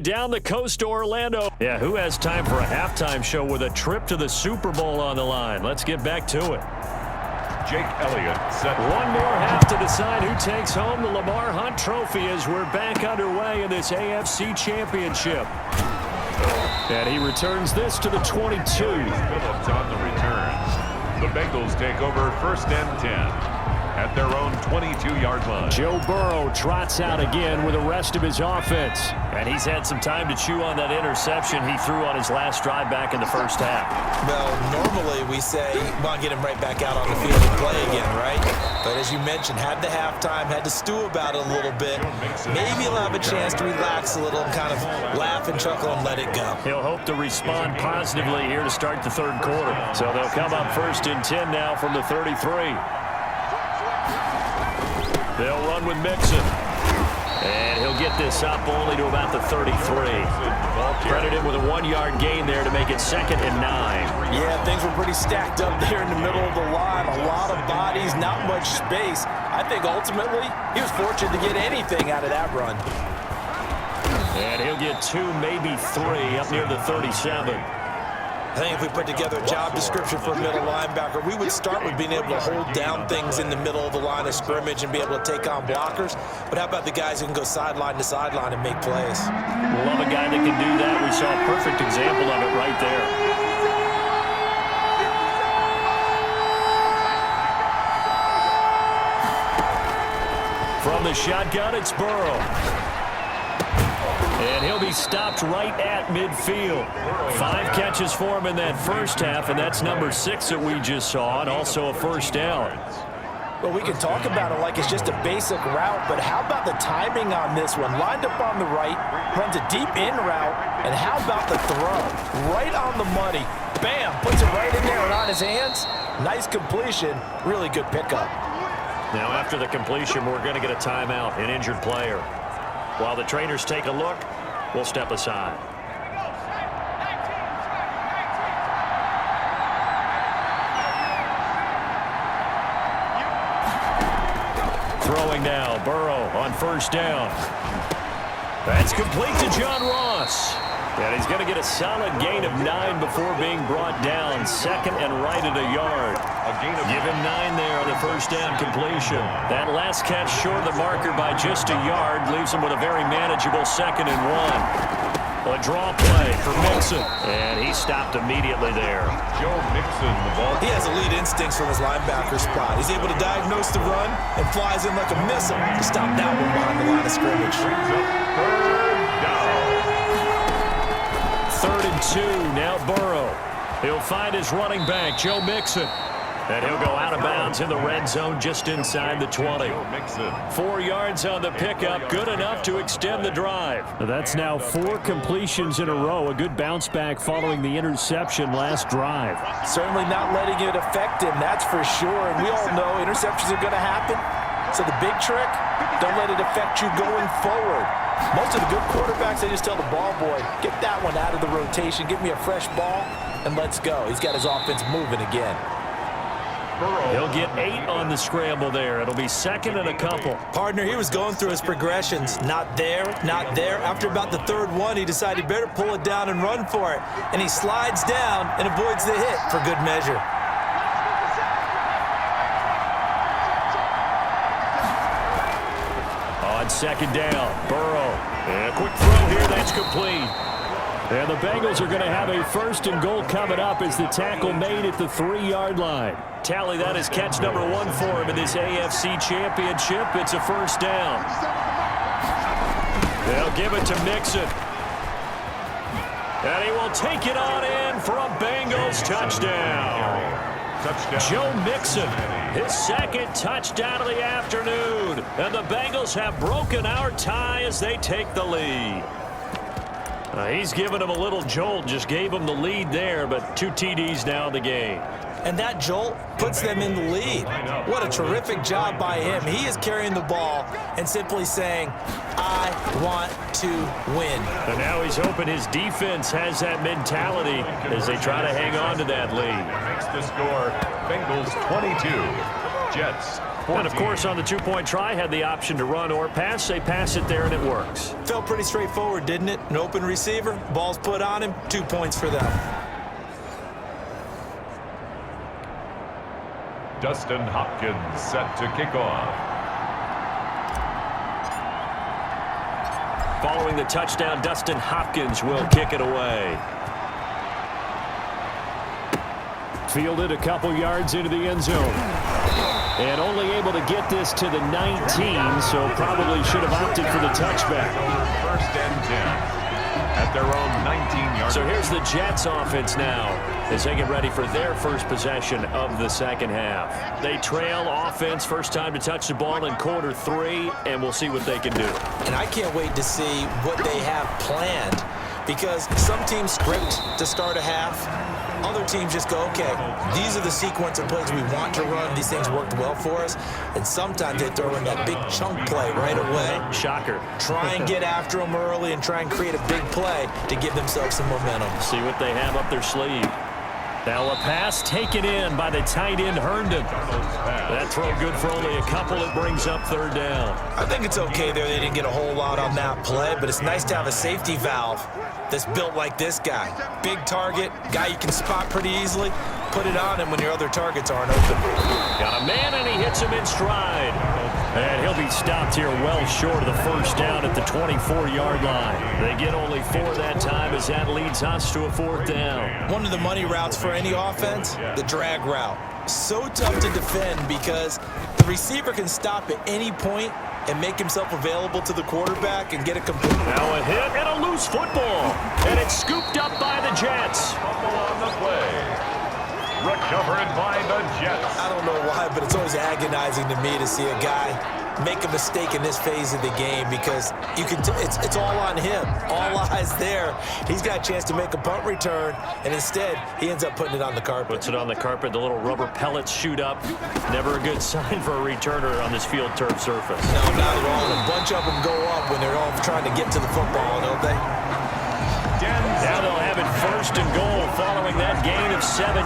Down the coast to Orlando. Yeah, who has time for a halftime show with a trip to the Super Bowl on the line? Let's get back to it. Jake Elliott set. One more half to decide who takes home the Lamar Hunt Trophy as we're back underway in this AFC Championship. And he returns this to the 22. Phillips on the return. The Bengals take over 1st and 10 at their own 22-yard line. Joe Burrow trots out again with the rest of his offense. And he's had some time to chew on that interception he threw on his last drive back in the first half. Well, normally we say, well, get him right back out on the field and play again, right? But as you mentioned, had the halftime, had to stew about it a little bit. Maybe he'll have a chance to relax a little and kind of laugh and chuckle and let it go. He'll hope to respond positively here to start the third quarter. So they'll come up 1st and 10 now from the 33. They'll run with Mixon. And he'll get this up only to about the 33. Credit him with a 1-yard gain there to make it 2nd and 9. Yeah, things were pretty stacked up there in the middle of the line. A lot of bodies, not much space. I think ultimately he was fortunate to get anything out of that run. And he'll get 2, maybe 3 up near the 37. I think if we put together a job description for a middle linebacker, we would start with being able to hold down things in the middle of the line of scrimmage and be able to take on blockers. But how about the guys who can go sideline to sideline and make plays? Love a guy that can do that. We saw a perfect example of it right there. From the shotgun, it's Burrow. And he'll be stopped right at midfield. 5 catches for him in that first half, and that's number 6 that we just saw, and also a first down. Well, we can talk about it like it's just a basic route, but how about the timing on this one? Lined up on the right, runs a deep in route, and how about the throw? Right on the money. Bam, puts it right in there and on his hands. Nice completion, really good pickup. Now after the completion, we're going to get a timeout, an injured player. While the trainers take a look, we'll step aside. Throwing now, Burrow on first down. That's complete to John Ross. And he's going to get a solid gain of 9 before being brought down. 2nd and right at a yard. Give him 9 there on the first down completion. That last catch short of the marker by just a yard leaves him with a very manageable 2nd and 1. A draw play for Mixon. And he stopped immediately there. Joe Mixon, the ball. He has elite instincts from his linebacker spot. He's able to diagnose the run and flies in like a missile to stop that one behind the line of scrimmage. 3rd and 2, now Burrow. He'll find his running back, Joe Mixon. And he'll go out of bounds in the red zone just inside the 20. 4 yards on the pickup, good enough to extend the drive. That's now 4 completions in a row. A good bounce back following the interception last drive. Certainly not letting it affect him, that's for sure. And we all know interceptions are going to happen. So the big trick, don't let it affect you going forward. Most of the good quarterbacks, they just tell the ball boy, get that one out of the rotation, give me a fresh ball, and let's go. He's got his offense moving again. He'll get 8 on the scramble there. It'll be 2nd and a couple. Partner, he was going through his progressions. Not there, not there. After about the 3rd one, he decided he better pull it down and run for it. And he slides down and avoids the hit for good measure. On 2nd down, Burrow. And a quick throw here, that's complete. And the Bengals are going to have a 1st and goal coming up as the tackle made at the 3-yard line. Tally that as catch number 1 for him in this AFC Championship. It's a first down. They'll give it to Mixon. And he will take it on in for a Bengals touchdown. Joe Mixon, his 2nd touchdown of the afternoon. And the Bengals have broken our tie as they take the lead. He's given him a little jolt, just gave him the lead there, but 2 TDs now in the game. And that jolt puts them in the lead. What a terrific job by him. He is carrying the ball and simply saying, I want to win. And now he's hoping his defense has that mentality as they try to hang on to that lead. Makes the score Bengals 22, Jets And, of course, on the two-point try, had the option to run or pass. They pass it there, and it works. Felt pretty straightforward, didn't it? An open receiver, ball's put on him, 2 points for them. Dustin Hopkins set to kick off. Following the touchdown, Dustin Hopkins will kick it away. Fielded a couple yards into the end zone. And only able to get this to the 19, so probably should have opted for the touchback. First and 10 at their own 19-yard. So here's the Jets offense now as they get ready for their first possession of the second half. They trail offense, first time to touch the ball in quarter 3, and we'll see what they can do. And I can't wait to see what they have planned, because some teams script to start a half. Other teams just go, okay, these are the sequence of plays we want to run. These things worked well for us. And sometimes they throw in that big chunk play right away. Shocker. Try and get after them early and try and create a big play to give themselves some momentum. See what they have up their sleeve. Now a pass taken in by the tight end Herndon. That throw good for only a couple. It brings up third down. I think it's okay there. They didn't get a whole lot on that play, but it's nice to have a safety valve that's built like this guy. Big target, guy you can spot pretty easily. Put it on him when your other targets aren't open. Got a man, and he hits him in stride. And he'll be stopped here well short of the first down at the 24-yard line. They get only 4 that time as that leads us to a fourth down. One of the money routes for any offense, the drag route. So tough to defend because the receiver can stop at any point and make himself available to the quarterback and get it complete. Now a hit and a loose football. And it's scooped up by the Jets. On the play. Recovered by the Jets. I don't know why, but it's always agonizing to me to see a guy make a mistake in this phase of the game, because you can it's all on him. All eyes there. He's got a chance to make a punt return, and instead he ends up putting it on the carpet. Puts it on the carpet. The little rubber pellets shoot up. Never a good sign for a returner on this field turf surface. No, not at all. A bunch of them go up when they're all trying to get to the football, don't they? Now they'll have it first and goal following that gain of 17.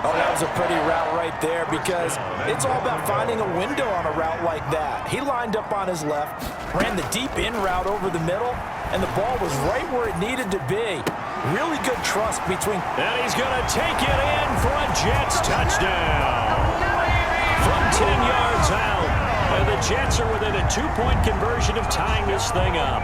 Oh, that was a pretty route right there, because it's all about finding a window on a route like that. He lined up on his left, ran the deep in route over the middle, and the ball was right where it needed to be. Really good trust between. And he's going to take it in for a Jets touchdown. From 10 yards out. And the Jets are within a 2-point conversion of tying this thing up.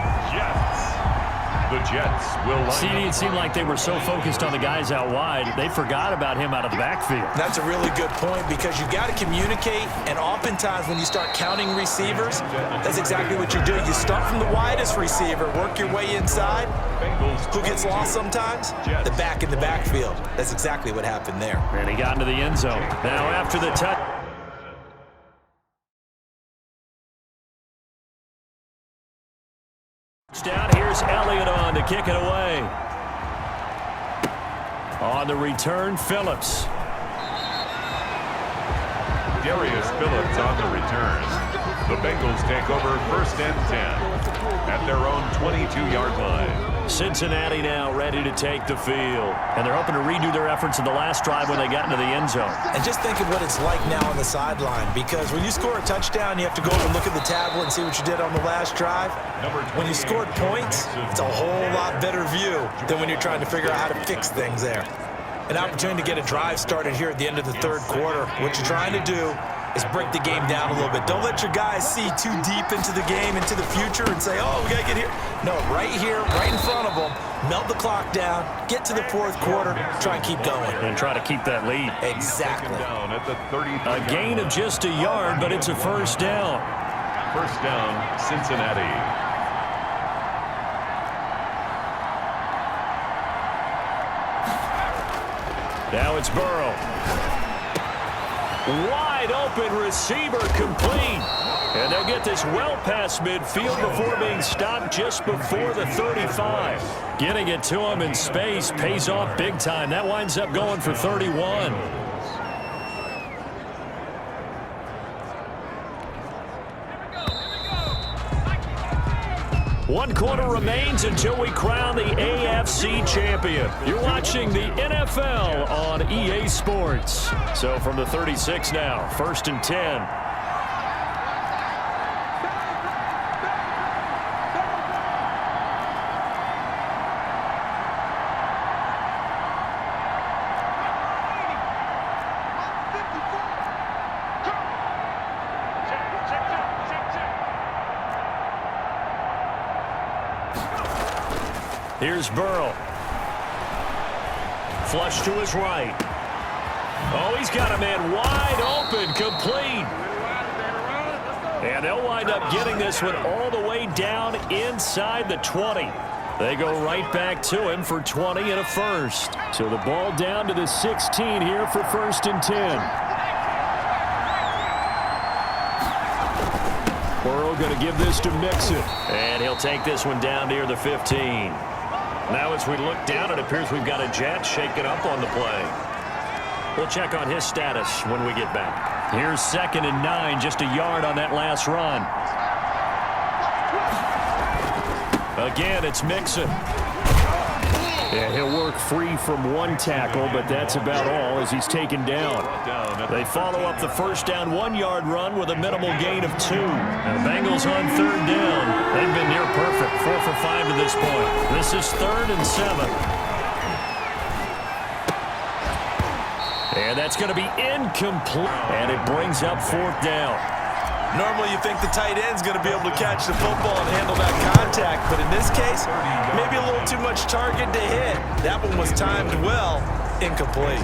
The Jets will. CD, it seemed like they were so focused on the guys out wide, they forgot about him out of the backfield. That's a really good point, because you got to communicate, and oftentimes when you start counting receivers, that's exactly what you do. You start from the widest receiver, work your way inside. Who gets lost sometimes? The back in the backfield. That's exactly what happened there. And he got into the end zone. Now after the touch. Down, here's Elliott on to kick it away. On the return, Phillips. Darius Phillips on the return. The Bengals take over first and 10 at their own 22-yard line. Cincinnati now ready to take the field. And they're hoping to redo their efforts in the last drive when they got into the end zone. And just think of what it's like now on the sideline, because when you score a touchdown, you have to go over and look at the tablet and see what you did on the last drive. When you scored points, it's a whole lot better view than when you're trying to figure out how to fix things there. An opportunity to get a drive started here at the end of the third quarter. What you're trying to do is break the game down a little bit. Don't let your guys see too deep into the game, into the future, and say, oh, we got to get here. No, right here, right in front of them, melt the clock down, get to the fourth quarter, try and keep going. And try to keep that lead. Exactly. Down at the 30. A gain of just a yard, but it's a first down. First down, Cincinnati. Now it's Burrow. Wide open receiver complete. And they'll get this well past midfield before being stopped just before the 35. Getting it to him in space pays off big time. That winds up going for 31. One quarter remains until we crown the AFC champion. You're watching the NFL on EA Sports. So from the 36 now, 1st and 10. Here's Burrow. Flush to his right. Oh, he's got a man wide open, complete. And they'll wind up getting this one all the way down inside the 20. They go right back to him for 20 and a first. So the ball down to the 16 here for 1st and 10. Burrow going to give this to Mixon. And he'll take this one down near the 15. Now as we look down, it appears we've got a Jet shaking up on the play. We'll check on his status when we get back. Here's 2nd and 9, just a yard on that last run. Again, it's Mixon. Yeah, he'll work free from one tackle, but that's about all as he's taken down. They follow up the first down 1-yard run with a minimal gain of 2. Now Bengals on 3rd down. They've been near perfect, 4 for 5 to this point. This is 3rd and 7. And that's going to be incomplete. And it brings up 4th down. Normally you think the tight end's going to be able to catch the football and handle that contact, but in this case, maybe a little too much target to hit. That one was timed well, incomplete.